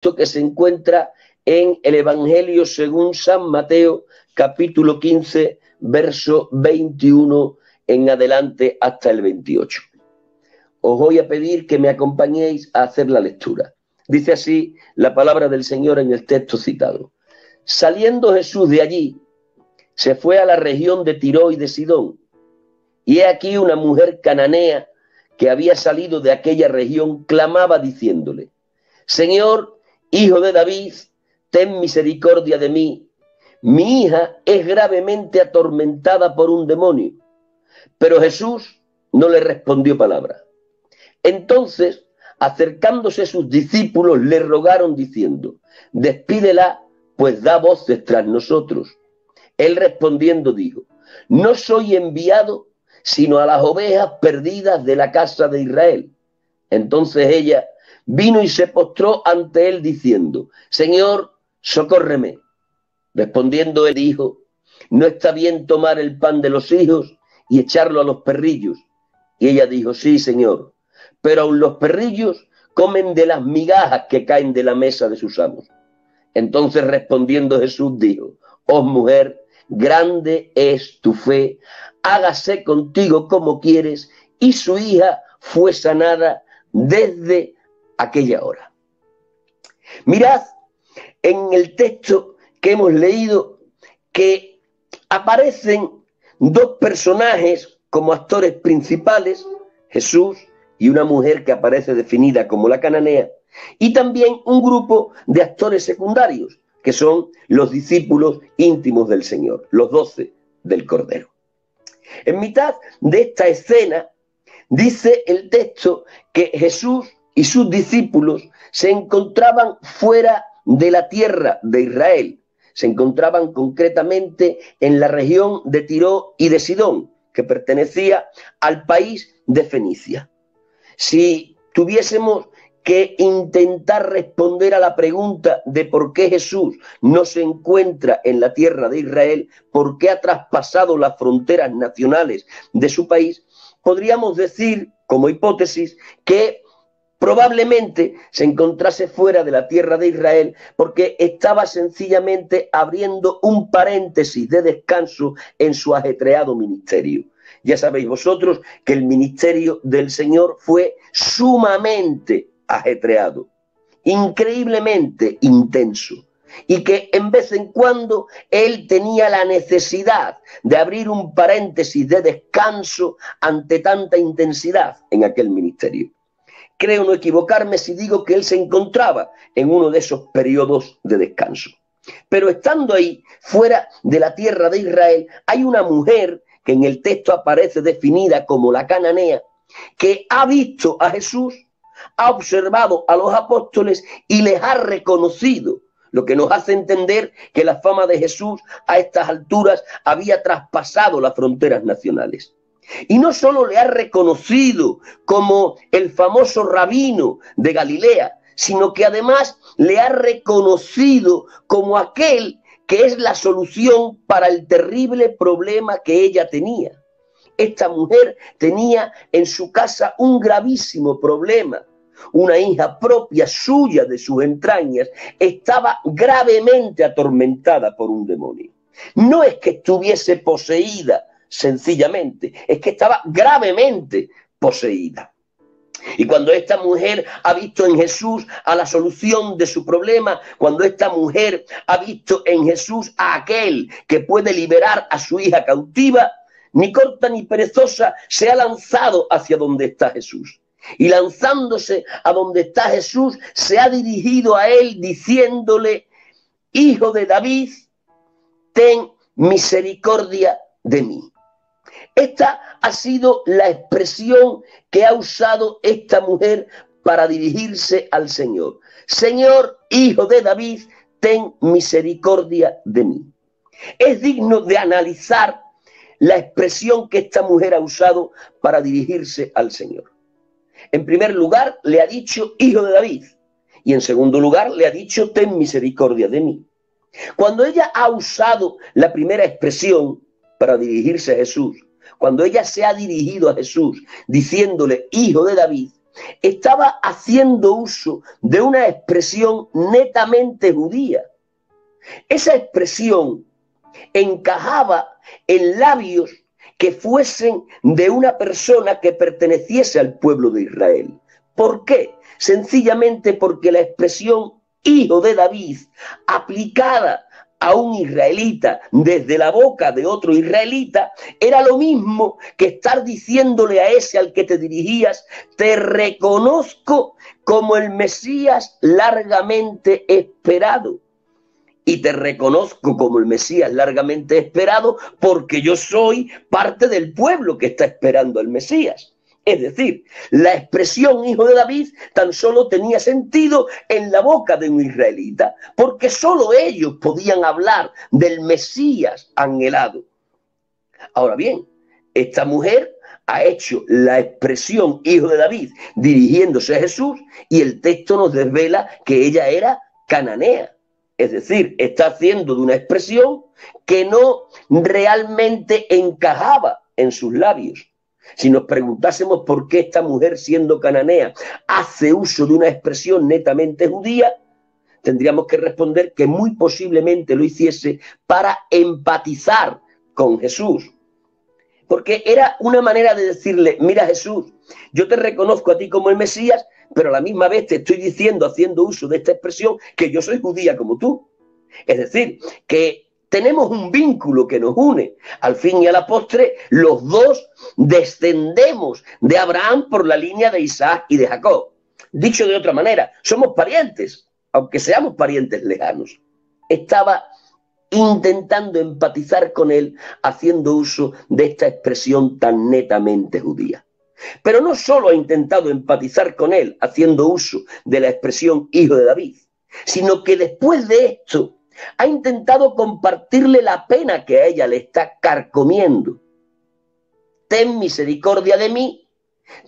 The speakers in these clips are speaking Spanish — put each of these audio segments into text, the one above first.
que se encuentra en el Evangelio según San Mateo, capítulo 15, verso 21 en adelante hasta el 28. Os voy a pedir que me acompañéis a hacer la lectura. Dice así la palabra del Señor en el texto citado. Saliendo Jesús de allí, se fue a la región de Tiro y de Sidón. Y he aquí una mujer cananea que había salido de aquella región, clamaba diciéndole: Señor, Hijo de David, ten misericordia de mí. Mi hija es gravemente atormentada por un demonio. Pero Jesús no le respondió palabra. Entonces, acercándose sus discípulos, le rogaron diciendo: despídela, pues da voces tras nosotros. Él respondiendo dijo: no soy enviado sino a las ovejas perdidas de la casa de Israel. Entonces ella vino y se postró ante él diciendo: Señor, socórreme. Respondiendo él dijo: no está bien tomar el pan de los hijos y echarlo a los perrillos. Y ella dijo: sí, Señor, pero aun los perrillos comen de las migajas que caen de la mesa de sus amos. Entonces respondiendo Jesús dijo: oh mujer, grande es tu fe, hágase contigo como quieres. Y su hija fue sanada desde aquella hora. Mirad en el texto que hemos leído que aparecen dos personajes como actores principales, Jesús y una mujer que aparece definida como la cananea, y también un grupo de actores secundarios, que son los discípulos íntimos del Señor, los 12 del Cordero. En mitad de esta escena dice el texto que Jesús y sus discípulos se encontraban fuera de la tierra de Israel. Se encontraban concretamente en la región de Tiro y de Sidón, que pertenecía al país de Fenicia. Si tuviésemos que intentar responder a la pregunta de por qué Jesús no se encuentra en la tierra de Israel, por qué ha traspasado las fronteras nacionales de su país, podríamos decir, como hipótesis, que probablemente se encontrase fuera de la tierra de Israel porque estaba sencillamente abriendo un paréntesis de descanso en su ajetreado ministerio. Ya sabéis vosotros que el ministerio del Señor fue sumamente ajetreado, increíblemente intenso, y que en vez en cuando él tenía la necesidad de abrir un paréntesis de descanso ante tanta intensidad en aquel ministerio. Creo no equivocarme si digo que él se encontraba en uno de esos periodos de descanso. Pero estando ahí, fuera de la tierra de Israel, hay una mujer que en el texto aparece definida como la cananea, que ha visto a Jesús, ha observado a los apóstoles y les ha reconocido, lo que nos hace entender que la fama de Jesús a estas alturas había traspasado las fronteras nacionales. Y no solo le ha reconocido como el famoso rabino de Galilea, sino que además le ha reconocido como aquel que es la solución para el terrible problema que ella tenía. Esta mujer tenía en su casa un gravísimo problema. Una hija propia suya de sus entrañas estaba gravemente atormentada por un demonio. No es que estuviese poseída, sencillamente, es que estaba gravemente poseída. Y cuando esta mujer ha visto en Jesús a la solución de su problema, cuando esta mujer ha visto en Jesús a aquel que puede liberar a su hija cautiva, ni corta ni perezosa se ha lanzado hacia donde está Jesús. Y lanzándose a donde está Jesús, se ha dirigido a él diciéndole: Hijo de David, ten misericordia de mí. Esta ha sido la expresión que ha usado esta mujer para dirigirse al Señor. Señor, Hijo de David, ten misericordia de mí. Es digno de analizar la expresión que esta mujer ha usado para dirigirse al Señor. En primer lugar, le ha dicho Hijo de David. Y en segundo lugar, le ha dicho ten misericordia de mí. Cuando ella ha usado la primera expresión para dirigirse a Jesús, cuando ella se ha dirigido a Jesús diciéndole Hijo de David, estaba haciendo uso de una expresión netamente judía. Esa expresión encajaba en labios que fuesen de una persona que perteneciese al pueblo de Israel. ¿Por qué? Sencillamente porque la expresión hijo de David, aplicada a un israelita desde la boca de otro israelita, era lo mismo que estar diciéndole a ese al que te dirigías: te reconozco como el Mesías largamente esperado. Y te reconozco como el Mesías largamente esperado porque yo soy parte del pueblo que está esperando al Mesías. Es decir, la expresión hijo de David tan solo tenía sentido en la boca de un israelita, porque solo ellos podían hablar del Mesías anhelado. Ahora bien, esta mujer ha hecho la expresión hijo de David dirigiéndose a Jesús, y el texto nos desvela que ella era cananea. Es decir, está haciendo de una expresión que no realmente encajaba en sus labios. Si nos preguntásemos por qué esta mujer, siendo cananea, hace uso de una expresión netamente judía, tendríamos que responder que muy posiblemente lo hiciese para empatizar con Jesús. Porque era una manera de decirle: mira, Jesús, yo te reconozco a ti como el Mesías, pero a la misma vez te estoy diciendo, haciendo uso de esta expresión, que yo soy judía como tú. Es decir, que tenemos un vínculo que nos une. Al fin y a la postre, los dos descendemos de Abraham por la línea de Isaac y de Jacob. Dicho de otra manera, somos parientes, aunque seamos parientes lejanos. Estaba intentando empatizar con él, haciendo uso de esta expresión tan netamente judía. Pero no solo ha intentado empatizar con él haciendo uso de la expresión hijo de David, sino que después de esto ha intentado compartirle la pena que a ella le está carcomiendo. Ten misericordia de mí,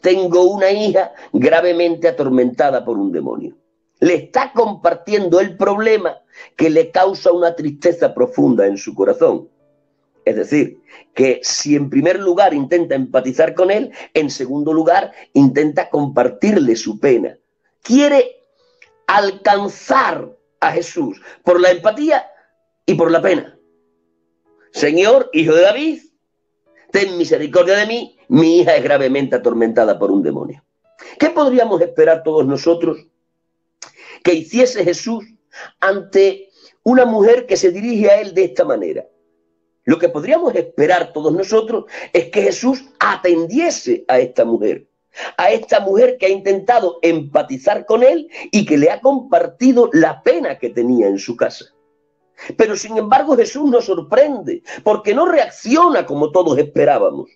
tengo una hija gravemente atormentada por un demonio. Le está compartiendo el problema que le causa una tristeza profunda en su corazón. Es decir, que si en primer lugar intenta empatizar con él, en segundo lugar intenta compartirle su pena. Quiere alcanzar a Jesús por la empatía y por la pena. Señor, hijo de David, ten misericordia de mí, mi hija es gravemente atormentada por un demonio. ¿Qué podríamos esperar todos nosotros que hiciese Jesús ante una mujer que se dirige a él de esta manera? Lo que podríamos esperar todos nosotros es que Jesús atendiese a esta mujer que ha intentado empatizar con él y que le ha compartido la pena que tenía en su casa. Pero sin embargo Jesús nos sorprende porque no reacciona como todos esperábamos.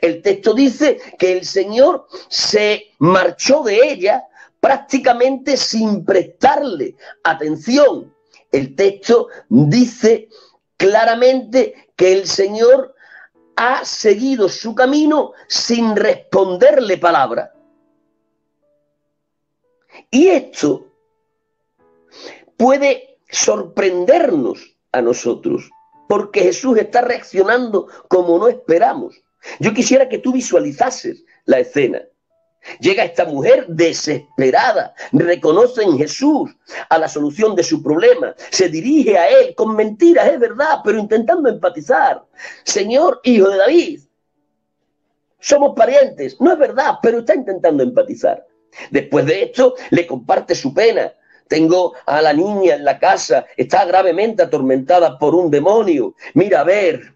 El texto dice que el Señor se marchó de ella prácticamente sin prestarle atención. El texto dice claramente que el Señor ha seguido su camino sin responderle palabra. Y esto puede sorprendernos a nosotros, porque Jesús está reaccionando como no esperamos. Yo quisiera que tú visualizases la escena. Llega esta mujer desesperada, reconoce en Jesús a la solución de su problema, se dirige a él con mentiras, es verdad, pero intentando empatizar. Señor, hijo de David, somos parientes, no es verdad, pero está intentando empatizar. Después de esto, le comparte su pena. Tengo a la niña en la casa, está gravemente atormentada por un demonio. Mira, a ver,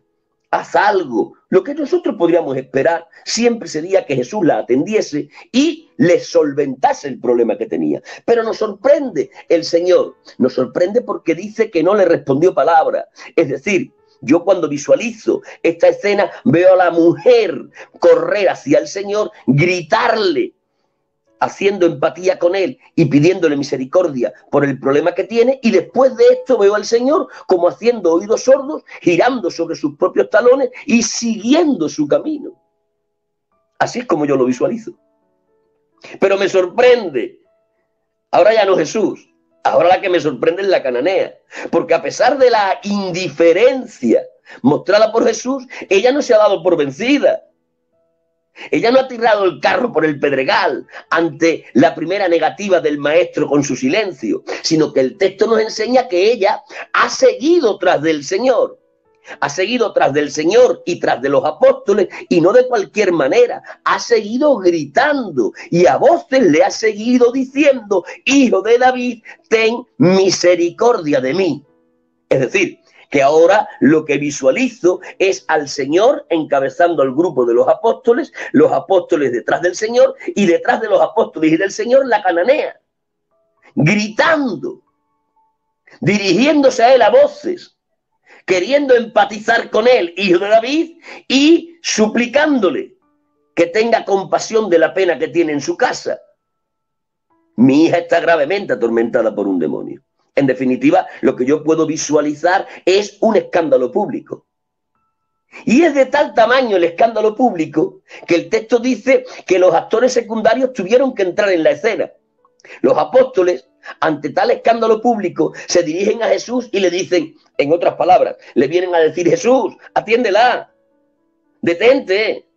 haz algo. Lo que nosotros podríamos esperar siempre sería que Jesús la atendiese y le solventase el problema que tenía. Pero nos sorprende el Señor. Nos sorprende porque dice que no le respondió palabra. Es decir, yo cuando visualizo esta escena veo a la mujer correr hacia el Señor, gritarle, haciendo empatía con él y pidiéndole misericordia por el problema que tiene, y después de esto veo al Señor como haciendo oídos sordos, girando sobre sus propios talones y siguiendo su camino. Así es como yo lo visualizo. Pero me sorprende, ahora ya no Jesús, ahora la que me sorprende es la cananea, porque a pesar de la indiferencia mostrada por Jesús, ella no se ha dado por vencida. Ella no ha tirado el carro por el pedregal ante la primera negativa del maestro con su silencio, sino que el texto nos enseña que ella ha seguido tras del Señor. Ha seguido tras del Señor y tras de los apóstoles, y no de cualquier manera. Ha seguido gritando y a voces le ha seguido diciendo: Hijo de David, ten misericordia de mí. Es decir, que ahora lo que visualizo es al Señor encabezando al grupo de los apóstoles detrás del Señor, y detrás de los apóstoles y del Señor la cananea, gritando, dirigiéndose a él a voces, queriendo empatizar con él, hijo de David, y suplicándole que tenga compasión de la pena que tiene en su casa. Mi hija está gravemente atormentada por un demonio. En definitiva, lo que yo puedo visualizar es un escándalo público. Y es de tal tamaño el escándalo público que el texto dice que los actores secundarios tuvieron que entrar en la escena. Los apóstoles, ante tal escándalo público, se dirigen a Jesús y le dicen, en otras palabras, le vienen a decir: Jesús, atiéndela, detente,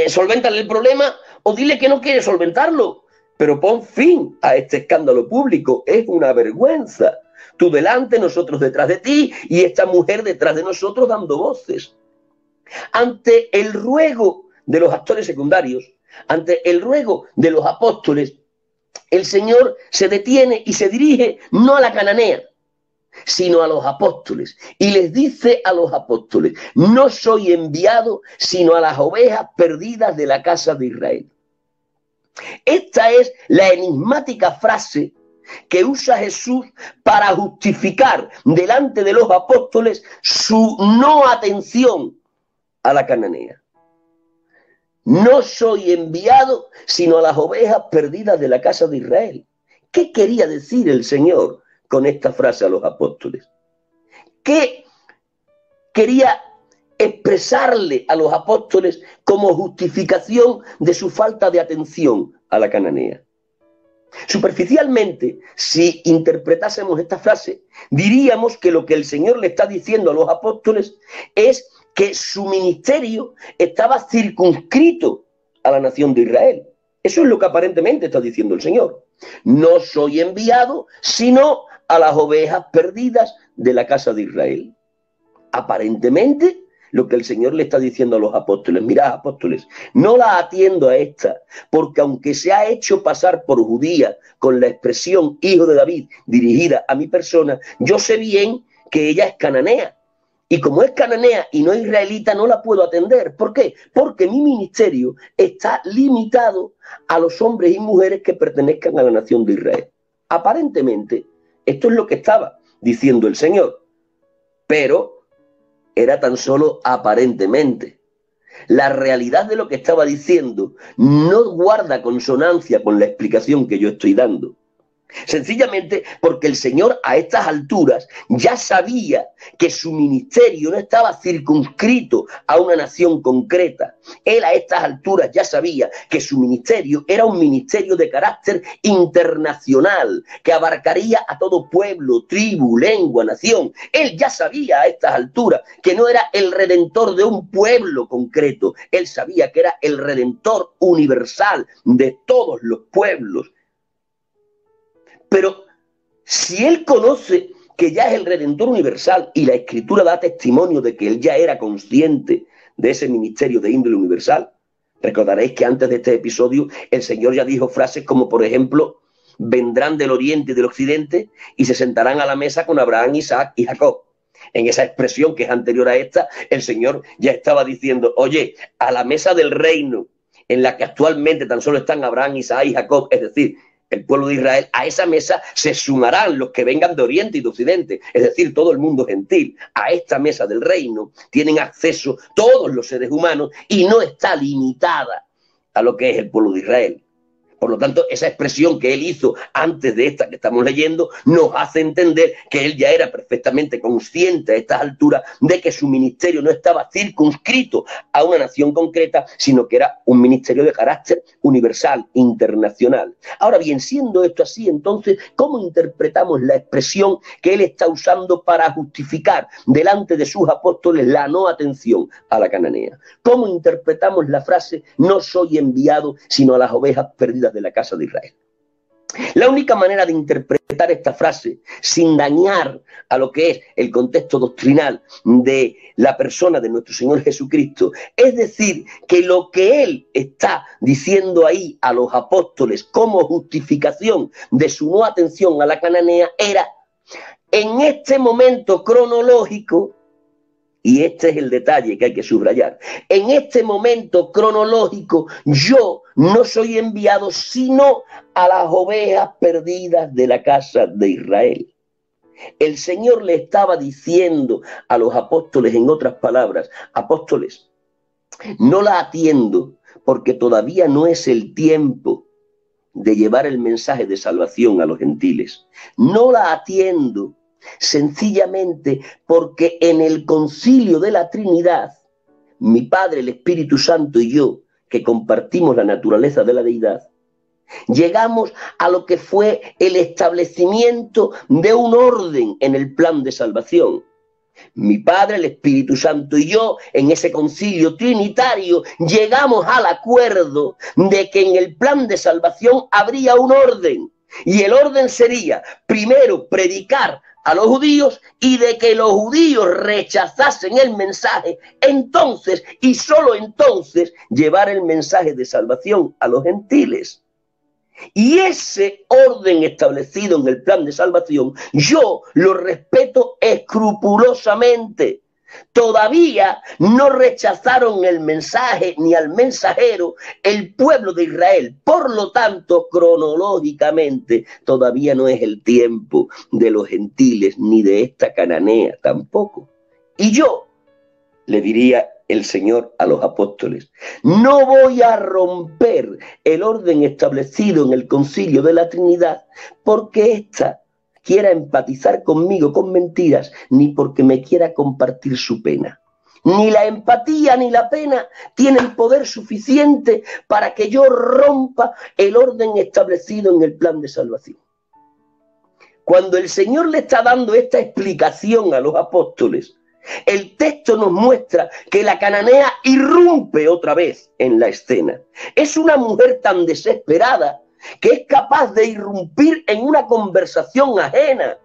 solvéntale el problema o dile que no quiere solventarlo, pero pon fin a este escándalo público. Es una vergüenza. Tú delante, nosotros detrás de ti, y esta mujer detrás de nosotros dando voces. Ante el ruego de los actores secundarios, ante el ruego de los apóstoles, el Señor se detiene y se dirige no a la cananea, sino a los apóstoles, y les dice a los apóstoles: no soy enviado sino a las ovejas perdidas de la casa de Israel. Esta es la enigmática frase que usa Jesús para justificar delante de los apóstoles su no atención a la cananea. No soy enviado sino a las ovejas perdidas de la casa de Israel. ¿Qué quería decir el Señor con esta frase a los apóstoles? ¿Qué quería expresarle a los apóstoles como justificación de su falta de atención a la cananea? Superficialmente, si interpretásemos esta frase, diríamos que lo que el Señor le está diciendo a los apóstoles es que su ministerio estaba circunscrito a la nación de Israel. Eso es lo que aparentemente está diciendo el Señor. No soy enviado sino a las ovejas perdidas de la casa de Israel. Aparentemente, lo que el Señor le está diciendo a los apóstoles: mirad, apóstoles, no la atiendo a esta, porque aunque se ha hecho pasar por judía con la expresión hijo de David dirigida a mi persona, yo sé bien que ella es cananea. Y como es cananea y no israelita, no la puedo atender. ¿Por qué? Porque mi ministerio está limitado a los hombres y mujeres que pertenezcan a la nación de Israel. Aparentemente, esto es lo que estaba diciendo el Señor. Pero era tan solo aparentemente. La realidad de lo que estaba diciendo no guarda consonancia con la explicación que yo estoy dando. Sencillamente porque el Señor a estas alturas ya sabía que su ministerio no estaba circunscrito a una nación concreta. Él a estas alturas ya sabía que su ministerio era un ministerio de carácter internacional, que abarcaría a todo pueblo, tribu, lengua, nación. Él ya sabía a estas alturas que no era el redentor de un pueblo concreto. Él sabía que era el redentor universal de todos los pueblos. Pero si él conoce que ya es el Redentor universal y la Escritura da testimonio de que él ya era consciente de ese ministerio de índole universal, recordaréis que antes de este episodio el Señor ya dijo frases como, por ejemplo, vendrán del oriente y del occidente y se sentarán a la mesa con Abraham, Isaac y Jacob. En esa expresión que es anterior a esta, el Señor ya estaba diciendo: oye, a la mesa del reino en la que actualmente tan solo están Abraham, Isaac y Jacob, es decir, el pueblo de Israel, a esa mesa se sumarán los que vengan de Oriente y de Occidente, es decir, todo el mundo gentil. A esta mesa del reino tienen acceso todos los seres humanos y no está limitada a lo que es el pueblo de Israel. Por lo tanto, esa expresión que él hizo antes de esta que estamos leyendo nos hace entender que él ya era perfectamente consciente a estas alturas de que su ministerio no estaba circunscrito a una nación concreta, sino que era un ministerio de carácter universal, internacional. Ahora bien, siendo esto así, entonces, ¿cómo interpretamos la expresión que él está usando para justificar delante de sus apóstoles la no atención a la cananea? ¿Cómo interpretamos la frase no soy enviado sino a las ovejas perdidas de la casa de Israel? La única manera de interpretar esta frase sin dañar a lo que es el contexto doctrinal de la persona de nuestro Señor Jesucristo, es decir, que lo que él está diciendo ahí a los apóstoles como justificación de su no atención a la cananea era: en este momento cronológico, y este es el detalle que hay que subrayar, en este momento cronológico yo no soy enviado sino a las ovejas perdidas de la casa de Israel. El Señor le estaba diciendo a los apóstoles, en otras palabras: apóstoles, no la atiendo porque todavía no es el tiempo de llevar el mensaje de salvación a los gentiles. No la atiendo sencillamente porque en el concilio de la Trinidad, mi Padre, el Espíritu Santo y yo, que compartimos la naturaleza de la deidad, llegamos a lo que fue el establecimiento de un orden en el plan de salvación. Mi Padre, el Espíritu Santo y yo, en ese concilio trinitario, llegamos al acuerdo de que en el plan de salvación habría un orden. Y el orden sería, primero, predicar a los judíos, y de que los judíos rechazasen el mensaje, entonces, y solo entonces, llevar el mensaje de salvación a los gentiles. Y ese orden establecido en el plan de salvación, yo lo respeto escrupulosamente. Todavía no rechazaron el mensaje ni al mensajero el pueblo de Israel. Por lo tanto, cronológicamente, todavía no es el tiempo de los gentiles ni de esta cananea tampoco. Y yo le diría el Señor a los apóstoles: no voy a romper el orden establecido en el concilio de la Trinidad porque ésta quiera empatizar conmigo con mentiras, ni porque me quiera compartir su pena. Ni la empatía ni la pena tienen poder suficiente para que yo rompa el orden establecido en el plan de salvación. Cuando el Señor le está dando esta explicación a los apóstoles, el texto nos muestra que la cananea irrumpe otra vez en la escena. Es una mujer tan desesperada que es capaz de irrumpir en una conversación ajena.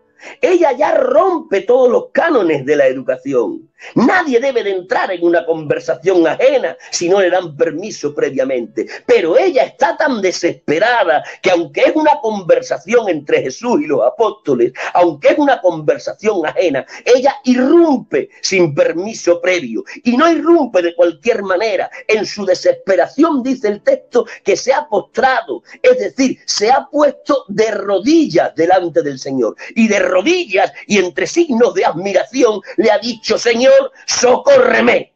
Ella ya rompe todos los cánones de la educación. Nadie debe de entrar en una conversación ajena si no le dan permiso previamente. Pero ella está tan desesperada que, aunque es una conversación entre Jesús y los apóstoles, aunque es una conversación ajena, ella irrumpe sin permiso previo. Y no irrumpe de cualquier manera. En su desesperación dice el texto que se ha postrado, es decir, se ha puesto de rodillas delante del Señor. Y de rodillas y entre signos de admiración le ha dicho: Señor, socórreme.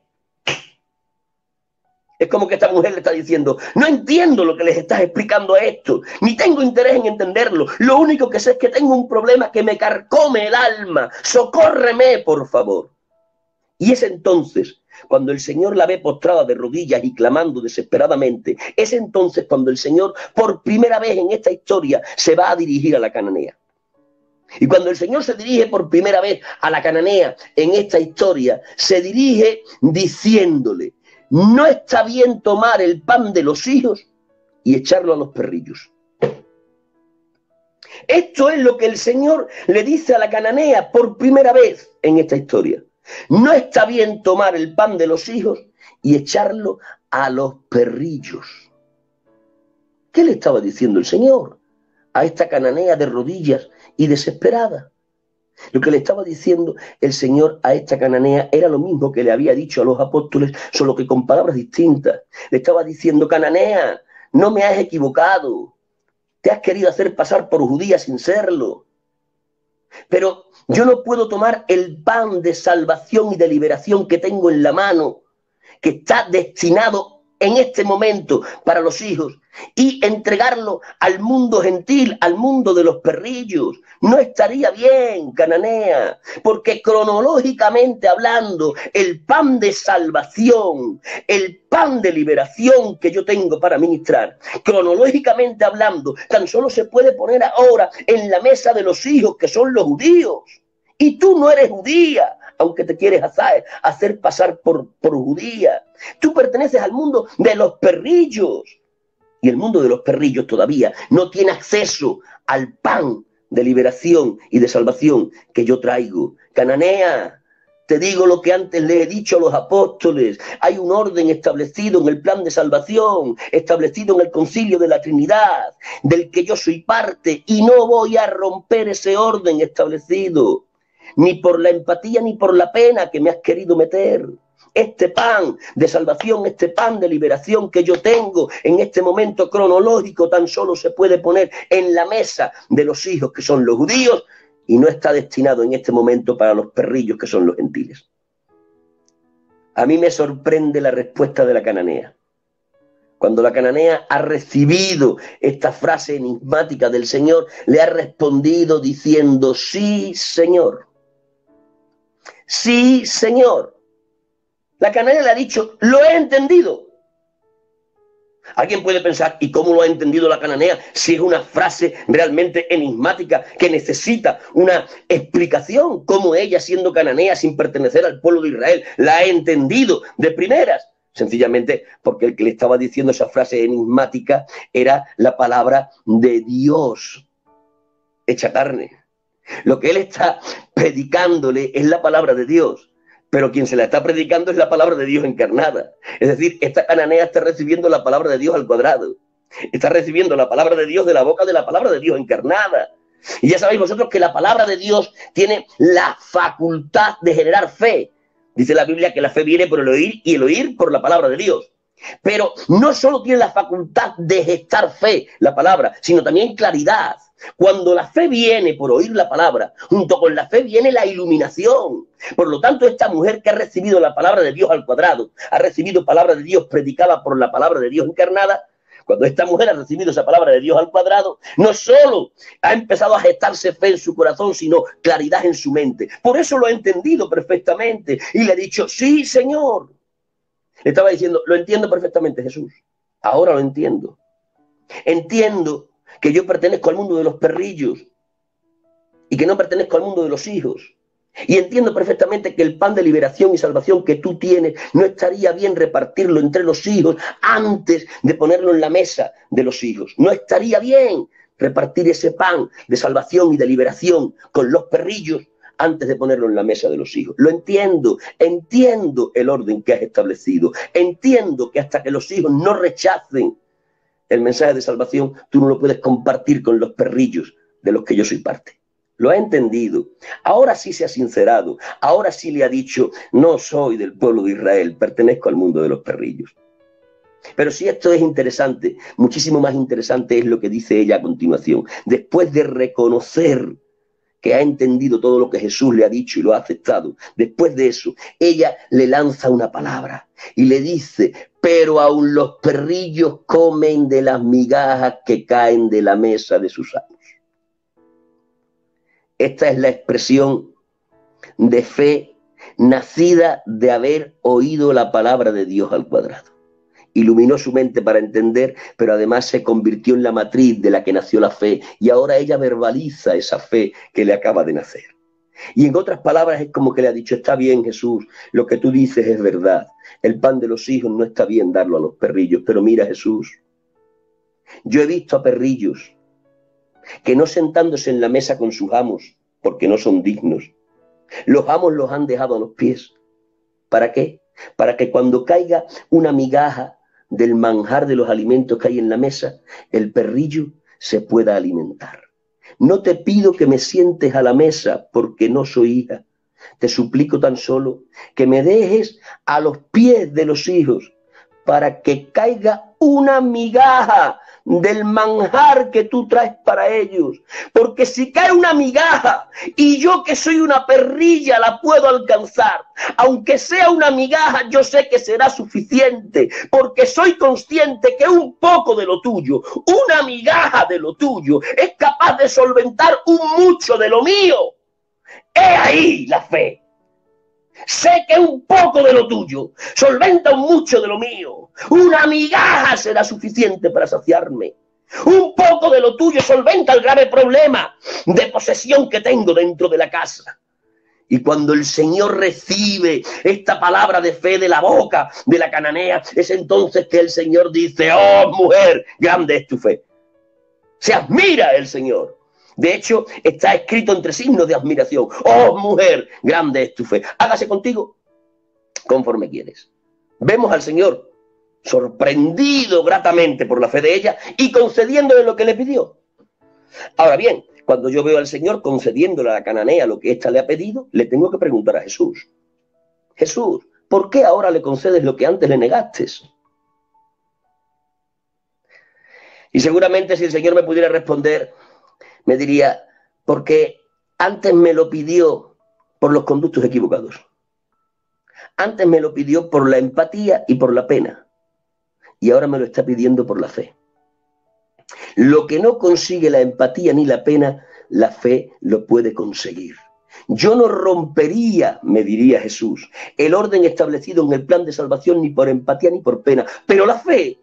Es como que esta mujer le está diciendo: no entiendo lo que les estás explicando a esto, ni tengo interés en entenderlo. Lo único que sé es que tengo un problema que me carcome el alma. Socórreme, por favor. Y es entonces cuando el Señor la ve postrada de rodillas y clamando desesperadamente. Es entonces cuando el Señor, por primera vez en esta historia, se va a dirigir a la cananea. Y cuando el Señor se dirige por primera vez a la cananea en esta historia, se dirige diciéndole: no está bien tomar el pan de los hijos y echarlo a los perrillos. Esto es lo que el Señor le dice a la cananea por primera vez en esta historia. No está bien tomar el pan de los hijos y echarlo a los perrillos. ¿Qué le estaba diciendo el Señor a esta cananea de rodillas y desesperada? Lo que le estaba diciendo el Señor a esta cananea era lo mismo que le había dicho a los apóstoles, solo que con palabras distintas. Le estaba diciendo: cananea, no me has equivocado. Te has querido hacer pasar por judía sin serlo. Pero yo no puedo tomar el pan de salvación y de liberación que tengo en la mano, que está destinado en este momento para los hijos y entregarlo al mundo gentil, al mundo de los perrillos. No estaría bien, Cananea, porque cronológicamente hablando, el pan de salvación, el pan de liberación que yo tengo para ministrar, cronológicamente hablando, tan solo se puede poner ahora en la mesa de los hijos, que son los judíos. Y tú no eres judía, aunque te quieres hacer pasar por judía. Tú perteneces al mundo de los perrillos. Y el mundo de los perrillos todavía no tiene acceso al pan de liberación y de salvación que yo traigo. Cananea, te digo lo que antes le he dicho a los apóstoles. Hay un orden establecido en el plan de salvación, establecido en el concilio de la Trinidad, del que yo soy parte, y no voy a romper ese orden establecido, ni por la empatía ni por la pena que me has querido meter. Este pan de salvación, este pan de liberación que yo tengo en este momento cronológico tan solo se puede poner en la mesa de los hijos que son los judíos y no está destinado en este momento para los perrillos que son los gentiles. A mí me sorprende la respuesta de la cananea. Cuando la cananea ha recibido esta frase enigmática del Señor, le ha respondido diciendo: sí, Señor. Sí, Señor. La cananea le ha dicho: lo he entendido. Alguien puede pensar: ¿y cómo lo ha entendido la cananea si es una frase realmente enigmática que necesita una explicación? ¿Cómo ella, siendo cananea, sin pertenecer al pueblo de Israel, la ha entendido de primeras? Sencillamente porque el que le estaba diciendo esa frase enigmática era la palabra de Dios hecha carne. Lo que él está predicándole es la palabra de Dios, pero quien se la está predicando es la palabra de Dios encarnada. Es decir, esta cananea está recibiendo la palabra de Dios al cuadrado. Está recibiendo la palabra de Dios de la boca de la palabra de Dios encarnada. Y ya sabéis vosotros que la palabra de Dios tiene la facultad de generar fe. Dice la Biblia que la fe viene por el oír y el oír por la palabra de Dios. Pero no solo tiene la facultad de gestar fe, la palabra, sino también claridad. Cuando la fe viene por oír la palabra, junto con la fe viene la iluminación. Por lo tanto, esta mujer que ha recibido la palabra de Dios al cuadrado, ha recibido palabra de Dios predicada por la palabra de Dios encarnada, cuando esta mujer ha recibido esa palabra de Dios al cuadrado, no solo ha empezado a gestarse fe en su corazón, sino claridad en su mente. Por eso lo ha entendido perfectamente y le ha dicho: sí, Señor. Le estaba diciendo: lo entiendo perfectamente, Jesús. Ahora lo entiendo. Entiendo que yo pertenezco al mundo de los perrillos y que no pertenezco al mundo de los hijos. Y entiendo perfectamente que el pan de liberación y salvación que tú tienes no estaría bien repartirlo entre los hijos antes de ponerlo en la mesa de los hijos. No estaría bien repartir ese pan de salvación y de liberación con los perrillos antes de ponerlo en la mesa de los hijos. Lo entiendo, entiendo el orden que has establecido. Entiendo que hasta que los hijos no rechacen el mensaje de salvación, tú no lo puedes compartir con los perrillos de los que yo soy parte. Lo ha entendido. Ahora sí se ha sincerado. Ahora sí le ha dicho: no soy del pueblo de Israel, pertenezco al mundo de los perrillos. Pero si esto es interesante, muchísimo más interesante es lo que dice ella a continuación. Después de reconocer que ha entendido todo lo que Jesús le ha dicho y lo ha aceptado, después de eso, ella le lanza una palabra y le dice: pero aun los perrillos comen de las migajas que caen de la mesa de sus amos. Esta es la expresión de fe nacida de haber oído la palabra de Dios al cuadrado. Iluminó su mente para entender, pero además se convirtió en la matriz de la que nació la fe, y ahora ella verbaliza esa fe que le acaba de nacer. Y en otras palabras es como que le ha dicho: está bien, Jesús, lo que tú dices es verdad. El pan de los hijos no está bien darlo a los perrillos, pero mira, Jesús, yo he visto a perrillos que no sentándose en la mesa con sus amos, porque no son dignos, los amos los han dejado a los pies. ¿Para qué? Para que cuando caiga una migaja del manjar de los alimentos que hay en la mesa, el perrillo se pueda alimentar. No te pido que me sientes a la mesa porque no soy hija. Te suplico tan solo que me dejes a los pies de los hijos para que caiga una migaja del manjar que tú traes para ellos. Porque si cae una migaja y yo que soy una perrilla la puedo alcanzar, aunque sea una migaja, yo sé que será suficiente, porque soy consciente que un poco de lo tuyo, una migaja de lo tuyo, es capaz de solventar un mucho de lo mío. He ahí la fe. Sé que un poco de lo tuyo solventa un mucho de lo mío. Una migaja será suficiente para saciarme. Un poco de lo tuyo solventa el grave problema de posesión que tengo dentro de la casa. Y cuando el Señor recibe esta palabra de fe de la boca de la cananea, es entonces que el Señor dice: oh mujer, grande es tu fe. Se admira el Señor. De hecho, está escrito entre signos de admiración: oh mujer, grande es tu fe. Hágase contigo conforme quieres. Vemos al Señor sorprendido gratamente por la fe de ella y concediéndole lo que le pidió. Ahora bien, cuando yo veo al Señor concediéndole a la cananea lo que ésta le ha pedido, le tengo que preguntar a Jesús: Jesús, ¿por qué ahora le concedes lo que antes le negaste? Y seguramente si el Señor me pudiera responder, me diría: porque antes me lo pidió por los conductos equivocados. Antes me lo pidió por la empatía y por la pena. Y ahora me lo está pidiendo por la fe. Lo que no consigue la empatía ni la pena, la fe lo puede conseguir. Yo no rompería, me diría Jesús, el orden establecido en el plan de salvación ni por empatía ni por pena. Pero la fe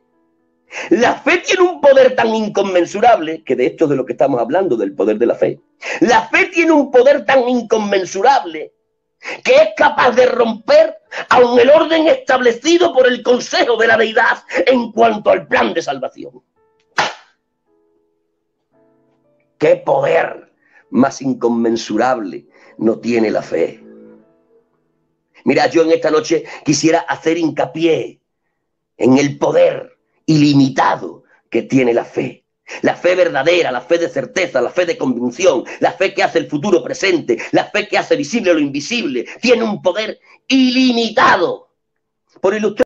tiene un poder tan inconmensurable, que de esto es de lo que estamos hablando, del poder de la fe. La fe tiene un poder tan inconmensurable que es capaz de romper aun el orden establecido por el consejo de la deidad en cuanto al plan de salvación. ¿Qué poder más inconmensurable no tiene la fe? Mira, yo en esta noche quisiera hacer hincapié en el poder ilimitado que tiene la fe. La fe verdadera, la fe de certeza, la fe de convicción, la fe que hace el futuro presente, la fe que hace visible lo invisible, tiene un poder ilimitado. Por ilustrar